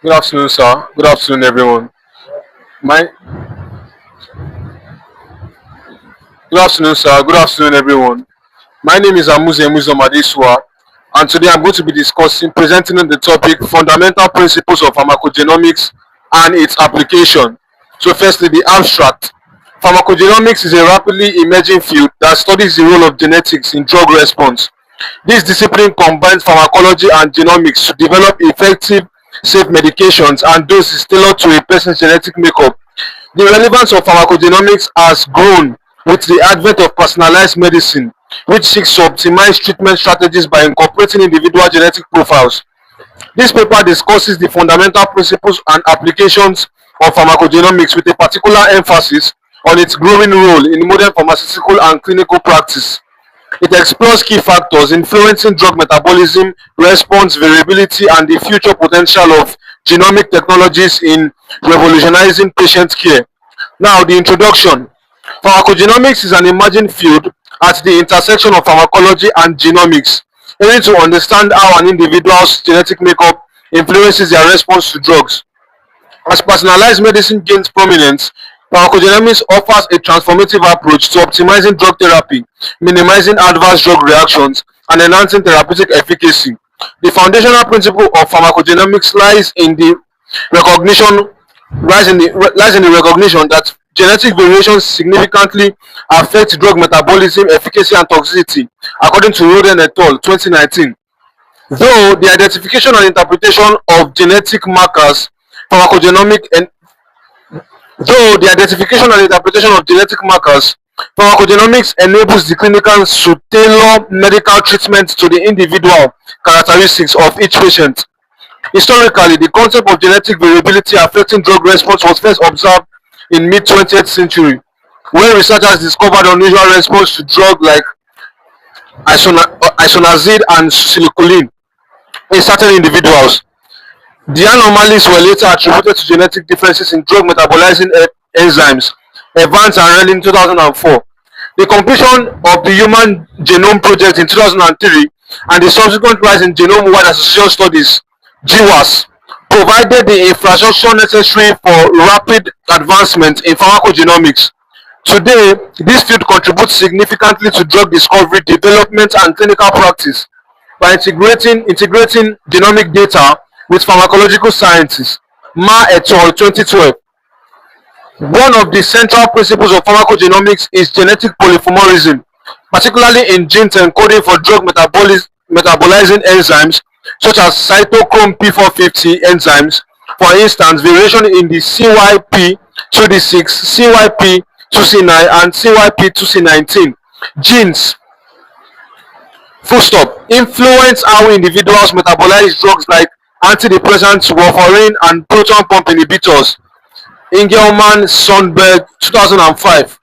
Good afternoon, sir. Good afternoon, everyone. My Good afternoon, sir. Good afternoon, everyone. My name is Amuze Muzomadeswa, and today I'm going to be presenting on the topic fundamental principles of pharmacogenomics and its application. So, firstly, the abstract. Pharmacogenomics is a rapidly emerging field that studies the role of genetics in drug response. This discipline combines pharmacology and genomics to develop effective, safe medications and doses tailored to a person's genetic makeup. The relevance of pharmacogenomics has grown with the advent of personalized medicine, which seeks to optimize treatment strategies by incorporating individual genetic profiles. This paper discusses the fundamental principles and applications of pharmacogenomics with a particular emphasis on its growing role in modern pharmaceutical and clinical practice. It explores key factors influencing drug metabolism, response variability, and the future potential of genomic technologies in revolutionizing patient care. Now, the introduction. Pharmacogenomics is an emerging field at the intersection of pharmacology and genomics, aiming to understand how an individual's genetic makeup influences their response to drugs. As personalized medicine gains prominence, pharmacogenomics offers a transformative approach to optimizing drug therapy, minimizing adverse drug reactions, and enhancing therapeutic efficacy. The foundational principle of pharmacogenomics recognition lies in the recognition that genetic variations significantly affect drug metabolism, efficacy, and toxicity, according to Roden et al. 2019. Though the identification and interpretation of genetic markers, pharmacogenomic and though the identification and interpretation of genetic markers, pharmacogenomics enables the clinicians to tailor medical treatment to the individual characteristics of each patient. Historically, the concept of genetic variability affecting drug response was first observed in mid-20th century, when researchers discovered unusual response to drugs like isoniazid and succinylcholine in certain individuals. The anomalies were later attributed to genetic differences in drug metabolizing enzymes. Evans and Rennie in 2004. The completion of the Human Genome Project in 2003 and the subsequent rise in genome-wide association studies (GWAS) provided the infrastructure necessary for rapid advancement in pharmacogenomics. Today, this field contributes significantly to drug discovery, development, and clinical practice by integrating genomic data with pharmacological sciences. Ma et al. 2012. One of the central principles of pharmacogenomics is genetic polymorphism, particularly in genes encoding for drug metabolizing enzymes such as cytochrome P450 enzymes. For instance, variation in the CYP2D6, CYP2C9, and CYP2C19 genes full stop influence how individuals metabolize drugs like antidepressants, warfarin, and proton pump inhibitors. Engelman, Sundberg, 2005.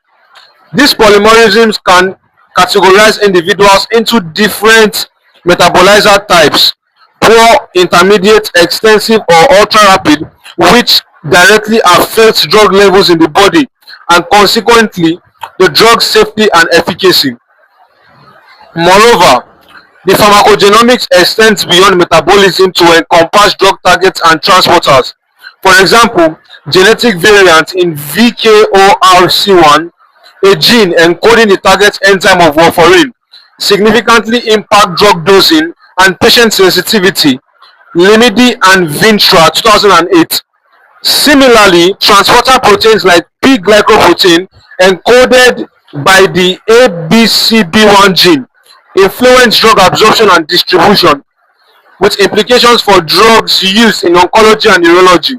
These polymorphisms can categorize individuals into different metabolizer types: poor, intermediate, extensive, or ultra rapid, which directly affects drug levels in the body and consequently the drug's safety and efficacy. Moreover, the pharmacogenomics extends beyond metabolism to encompass drug targets and transporters. For example, genetic variants in VKORC1, a gene encoding the target enzyme of warfarin, significantly impact drug dosing and patient sensitivity. Limidi and Vintra, 2008. Similarly, transporter proteins like P-glycoprotein encoded by the ABCB1 gene influence drug absorption and distribution, with implications for drugs used in oncology and neurology.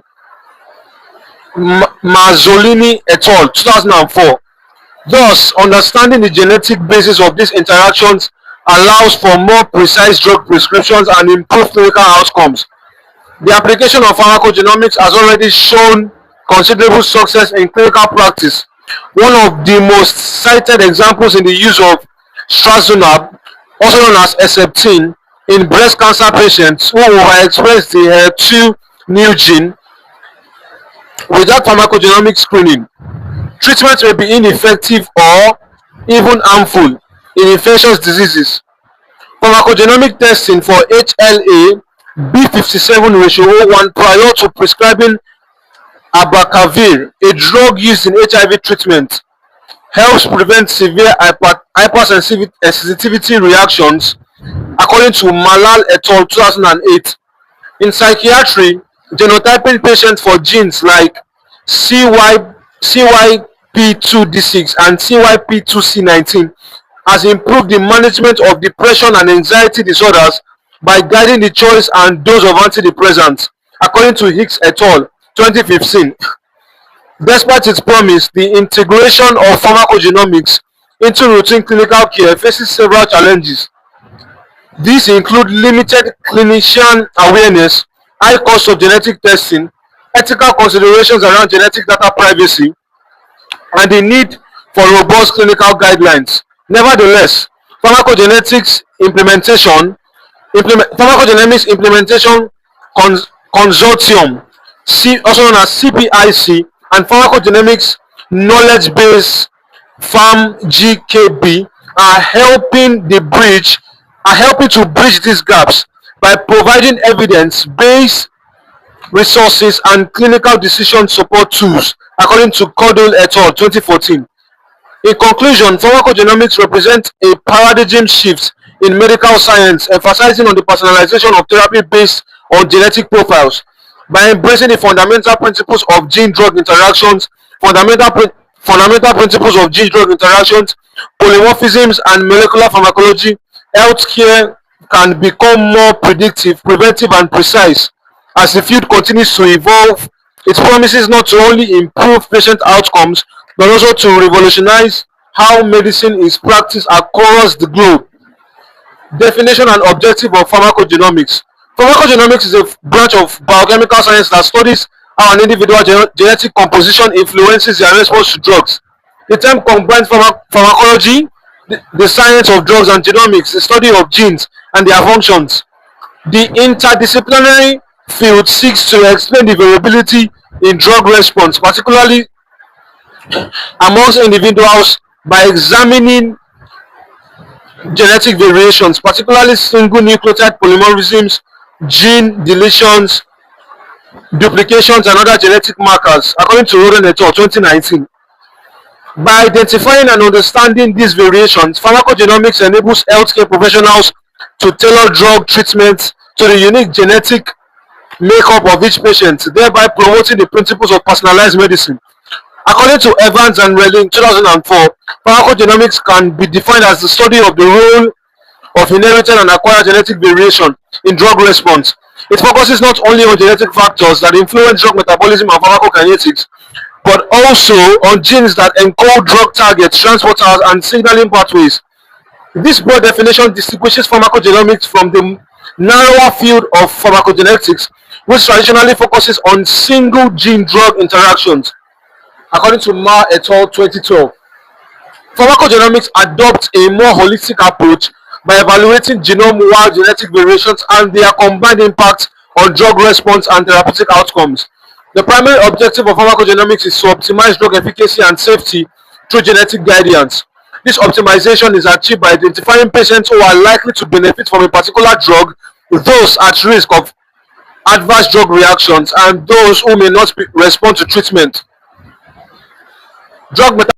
Mazzolini et al. 2004. Thus, understanding the genetic basis of these interactions allows for more precise drug prescriptions and improved clinical outcomes. The application of pharmacogenomics has already shown considerable success in clinical practice. One of the most cited examples in the use of strazonab, also known as Herceptin, in breast cancer patients who overexpress the HER2 new gene without pharmacogenomic screening. Treatment may be ineffective or even harmful in infectious diseases. Pharmacogenomic testing for HLA B57 ratio 0:1 prior to prescribing abacavir, a drug used in HIV treatment, helps prevent severe hypersensitivity reactions, according to Malal et al. 2008. In psychiatry, genotyping patients for genes like CYP2D6 and CYP2C19 has improved the management of depression and anxiety disorders by guiding the choice and dose of antidepressants, according to Hicks et al. 2015. Despite its promise, the integration of pharmacogenomics into routine clinical care faces several challenges. These include limited clinician awareness, high cost of genetic testing, ethical considerations around genetic data privacy, and the need for robust clinical guidelines. Nevertheless, pharmacogenetics implementation Pharmacogenomics Implementation Consortium, also known as CPIC, and Pharmacogenomics Knowledge Base (PharmGKB) are helping to bridge these gaps by providing evidence-based resources and clinical decision support tools, according to Cordell et al. 2014. In conclusion, pharmacogenomics represents a paradigm shift in medical science, emphasizing on the personalization of therapy based on genetic profiles. By embracing the fundamental principles of gene-drug interactions, fundamental principles of gene-drug interactions, polymorphisms, and molecular pharmacology, healthcare can become more predictive, preventive, and precise. As the field continues to evolve, it promises not to only improve patient outcomes but also to revolutionize how medicine is practiced across the globe. Definition and objective of pharmacogenomics. Pharmacogenomics is a branch of biochemical science that studies how an individual genetic composition influences their response to drugs. The term combines pharmacology, the science of drugs, and genomics, the study of genes and their functions. The interdisciplinary field seeks to explain the variability in drug response, particularly amongst individuals, by examining genetic variations, particularly single nucleotide polymorphisms, gene deletions, duplications, and other genetic markers, according to Roden et al. 2019. By identifying and understanding these variations, pharmacogenomics enables healthcare professionals to tailor drug treatments to the unique genetic makeup of each patient, thereby promoting the principles of personalized medicine. According to Evans and Relling 2004, pharmacogenomics can be defined as the study of the role of inherited and acquired genetic variation in drug response. It focuses not only on genetic factors that influence drug metabolism and pharmacokinetics, but also on genes that encode drug targets, transporters, and signaling pathways. This broad definition distinguishes pharmacogenomics from the narrower field of pharmacogenetics, which traditionally focuses on single gene-drug interactions. According to Ma et al. 2012, pharmacogenomics adopts a more holistic approach by evaluating genome-wide genetic variations and their combined impact on drug response and therapeutic outcomes. The primary objective of pharmacogenomics is to optimize drug efficacy and safety through genetic guidance. This optimization is achieved by identifying patients who are likely to benefit from a particular drug, those at risk of adverse drug reactions, and those who may not respond to treatment. Drug metabolism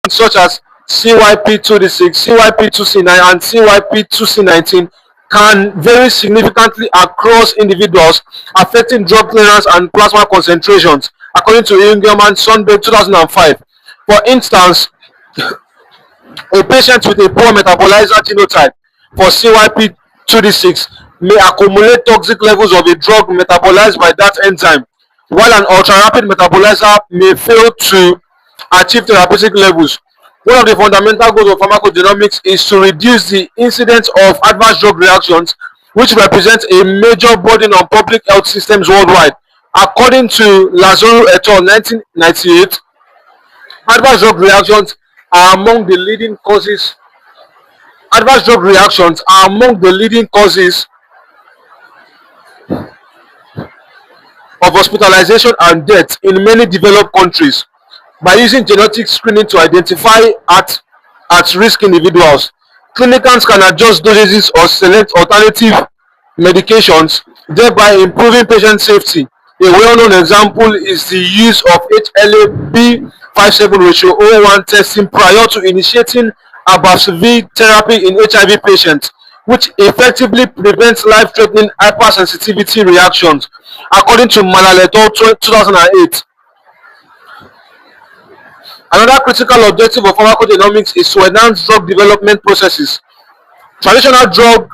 such as CYP2D6, CYP2C9, and CYP2C19 can vary significantly across individuals, affecting drug clearance and plasma concentrations, according to Ingelman Sundberg 2005. For instance, a patient with a poor metabolizer genotype for CYP2D6 may accumulate toxic levels of a drug metabolized by that enzyme, while an ultra-rapid metabolizer may fail to achieve therapeutic levels. One of the fundamental goals of pharmacogenomics is to reduce the incidence of adverse drug reactions, which represents a major burden on public health systems worldwide. According to Lazaro et al. 1998, adverse drug reactions are among the leading causes. Adverse drug reactions are among the leading causes of hospitalization and death in many developed countries. By using genetic screening to identify at-risk individuals, Clinicians can adjust dosages or select alternative medications, thereby improving patient safety. A well-known example is the use of HLA-B57 ratio 0:1 testing prior to initiating abacavir therapy in HIV patients, which effectively prevents life-threatening hypersensitivity reactions, according to Malal et al. 2008. Another critical objective of pharmacogenomics is to enhance drug development processes. Traditional drug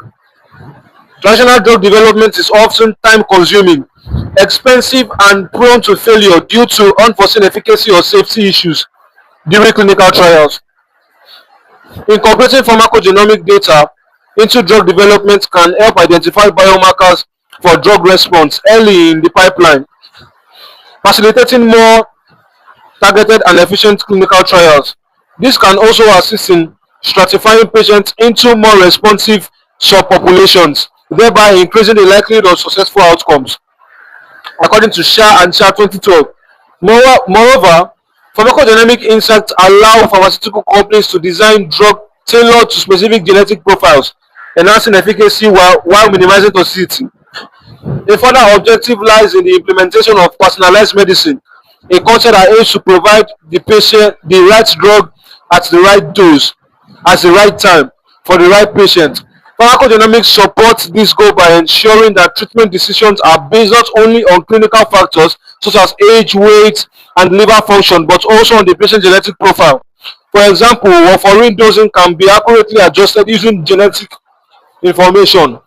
Traditional drug development is often time-consuming, expensive, and prone to failure due to unforeseen efficacy or safety issues during clinical trials. Incorporating pharmacogenomic data into drug development can help identify biomarkers for drug response early in the pipeline, facilitating more targeted and efficient clinical trials. This can also assist in stratifying patients into more responsive subpopulations, thereby increasing the likelihood of successful outcomes, according to Shah and Shah 2012. Moreover, pharmacodynamic insights allow pharmaceutical companies to design drugs tailored to specific genetic profiles, enhancing efficacy while minimizing toxicity. A further objective lies in the implementation of personalized medicine, a concept that aims to provide the patient the right drug at the right dose, at the right time, for the right patient. Pharmacogenomics supports this goal by ensuring that treatment decisions are based not only on clinical factors such as age, weight, and liver function, but also on the patient's genetic profile. For example, warfarin dosing can be accurately adjusted using genetic information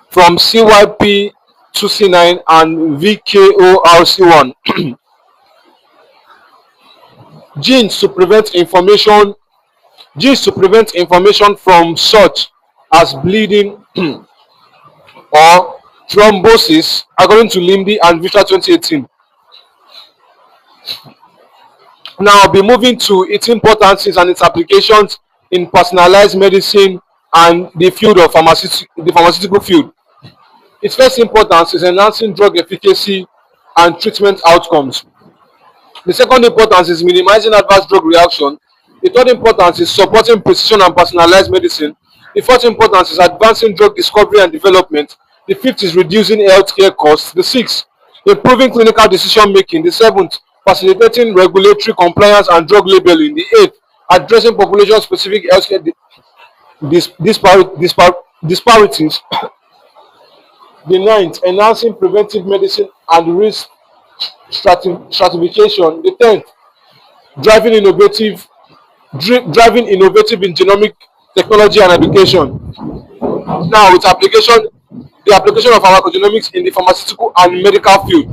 from CYP2C9 and VKORC1 genes to prevent information from such as bleeding or thrombosis, according to Limdi and Vitra 2018. Now I'll be moving to its importances and its applications in personalized medicine and the pharmaceutical field. Its first importance is enhancing drug efficacy and treatment outcomes. The second importance is minimizing adverse drug reaction. The third importance is supporting precision and personalized medicine. The fourth importance is advancing drug discovery and development. The fifth is reducing healthcare costs. The sixth, improving clinical decision making. The seventh, facilitating regulatory compliance and drug labeling. The eighth, addressing population specific healthcare disparities. The ninth, enhancing preventive medicine and risk stratification. The tenth, driving innovative driving innovative in genomic technology and education. Now, with the application of pharmacogenomics in the pharmaceutical and medical field.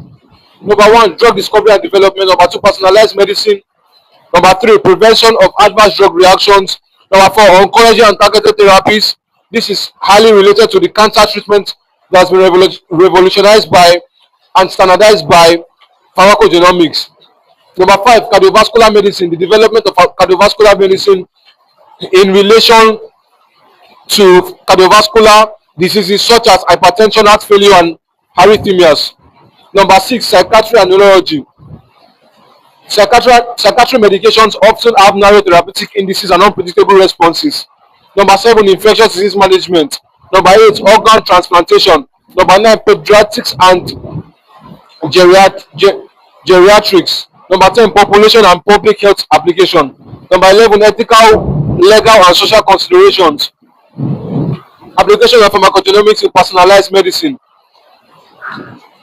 Number one, drug discovery and development. Number two, personalized medicine. Number three, prevention of adverse drug reactions. Number four, oncology and targeted therapies. This is highly related to the cancer treatment that has been revolutionized by and standardized by pharmacogenomics. Number five, cardiovascular medicine, the development of cardiovascular medicine in relation to cardiovascular diseases such as hypertension, heart failure, and arrhythmias. Number six, psychiatry and neurology. Psychiatry medications often have narrow therapeutic indices and unpredictable responses. Number seven, infectious disease management. Number eight, organ transplantation. Number nine, pediatrics and geriatrics. Number 10, population and public health application. Number 11, ethical, legal, and social considerations. Application of pharmacogenomics in personalized medicine.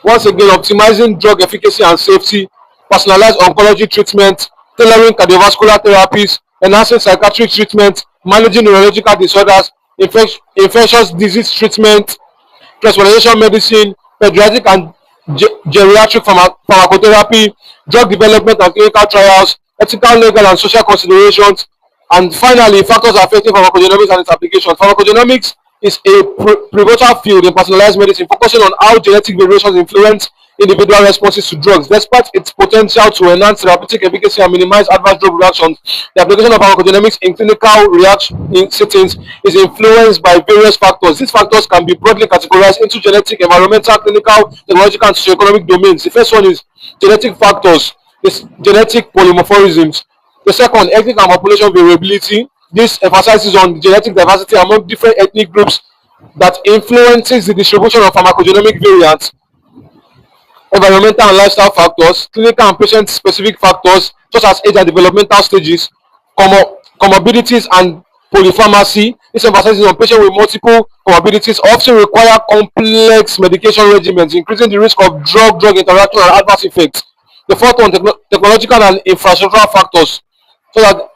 Once again, optimizing drug efficacy and safety, personalized oncology treatment, tailoring cardiovascular therapies, enhancing psychiatric treatment, managing neurological disorders, infectious disease treatment, transplantation medicine, pediatric and geriatric pharmacotherapy, drug development and clinical trials, ethical, legal, and social considerations, and finally, factors affecting pharmacogenomics and its applications. Pharmacogenomics is a pivotal field in personalized medicine, focusing on how genetic variations influence individual responses to drugs. Despite its potential to enhance therapeutic efficacy and minimize adverse drug reactions, the application of pharmacogenomics in clinical reaction settings is influenced by various factors. These factors can be broadly categorized into genetic, environmental, clinical, technological, and socioeconomic domains. The first one is genetic factors, genetic polymorphisms. The second, ethnic and population variability. This emphasizes on genetic diversity among different ethnic groups that influences the distribution of pharmacogenomic variants, environmental and lifestyle factors, clinical and patient-specific factors such as age and developmental stages, comorbidities, and polypharmacy. This emphasizes on patients with multiple comorbidities often require complex medication regimens, increasing the risk of drug-drug interaction and adverse effects. The fourth one, technological and infrastructural factors. So that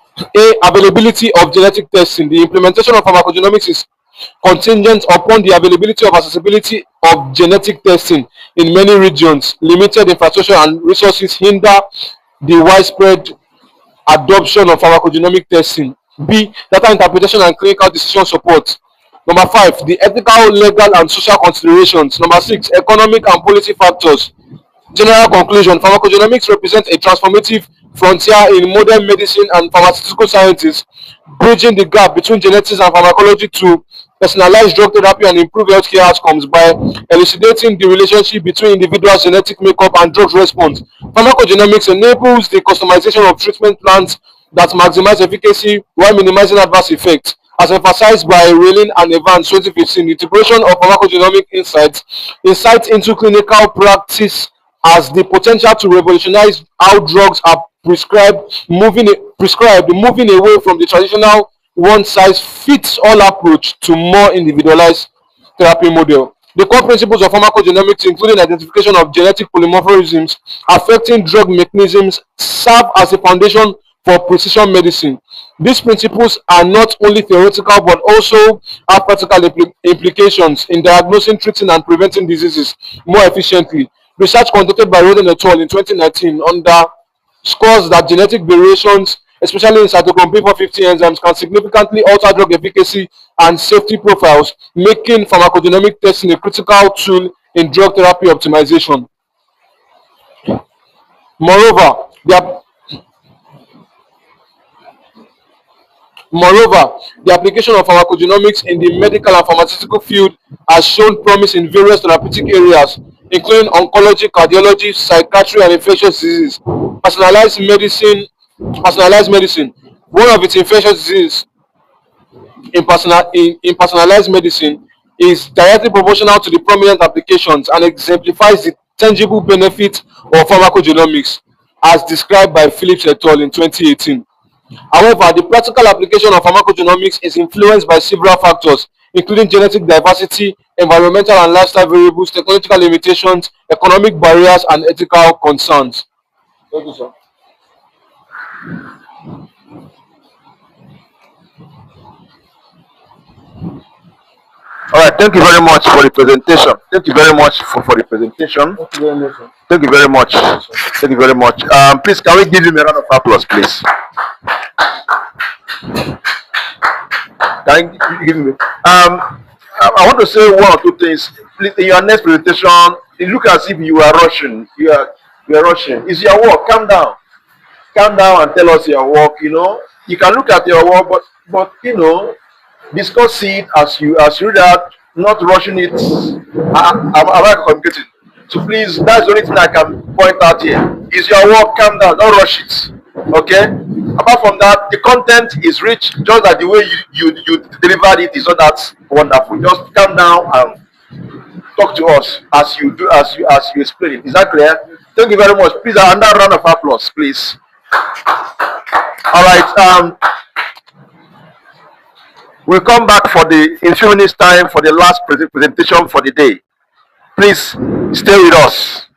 availability of genetic testing. The implementation of pharmacogenomics is contingent upon the availability of accessibility of genetic testing in many regions. Limited infrastructure and resources hinder the widespread adoption of pharmacogenomic testing. B. Data interpretation and clinical decision support. Number 5. The ethical, legal, and social considerations. Number 6. Economic and policy factors. General conclusion: pharmacogenomics represents a transformative frontier in modern medicine and pharmaceutical sciences, bridging the gap between genetics and pharmacology to personalize drug therapy and improve healthcare outcomes by elucidating the relationship between individuals' genetic makeup and drug response. Pharmacogenomics enables the customization of treatment plans that maximize efficacy while minimizing adverse effects. As emphasized by Raylin and Evans 2015, the integration of pharmacogenomic insights into clinical practice has the potential to revolutionize how drugs are moving away from the traditional one-size-fits-all approach to more individualized therapy model. The core principles of pharmacogenomics, including identification of genetic polymorphisms affecting drug mechanisms, serve as a foundation for precision medicine. These principles are not only theoretical but also have practical implications in diagnosing, treating, and preventing diseases more efficiently. Research conducted by Roden et al. In 2019 underscores that genetic variations, especially in cytochrome P450 enzymes, can significantly alter drug efficacy and safety profiles, making pharmacogenomic testing a critical tool in drug therapy optimization. Moreover, the Moreover, the application of pharmacogenomics in the medical and pharmaceutical field has shown promise in various therapeutic areas, including oncology, cardiology, psychiatry, and infectious diseases. Personalized medicine. One of its infectious diseases in personalized medicine is directly proportional to the prominent applications and exemplifies the tangible benefits of pharmacogenomics, as described by Phillips et al. In 2018. However, the practical application of pharmacogenomics is influenced by several factors, including genetic diversity, environmental and lifestyle variables, technological limitations, economic barriers, and ethical concerns. Thank you, sir. All right, thank you very much for the presentation. Thank you very much for the presentation. Thank you very much, sir. Thank you very much. Thank you very much. Please, can we give him a round of applause, please? Can you give me? I want to say one or two things. Please, in your next presentation, it look as if you are rushing. You are rushing. It's your work. Calm down and tell us your work. You can look at your work, but discuss it as you read out, not rushing it. Am I communicating? So please, that's the only thing I can point out here. Is your work, calm down, don't rush it. Okay? Apart from that, the content is rich, just that the way you delivered it is not that wonderful. Just calm down and talk to us as you explain it. Is that clear? Thank you very much. Please, another round of applause, please. All right. We'll come back in few minutes time for the last presentation for the day. Please stay with us.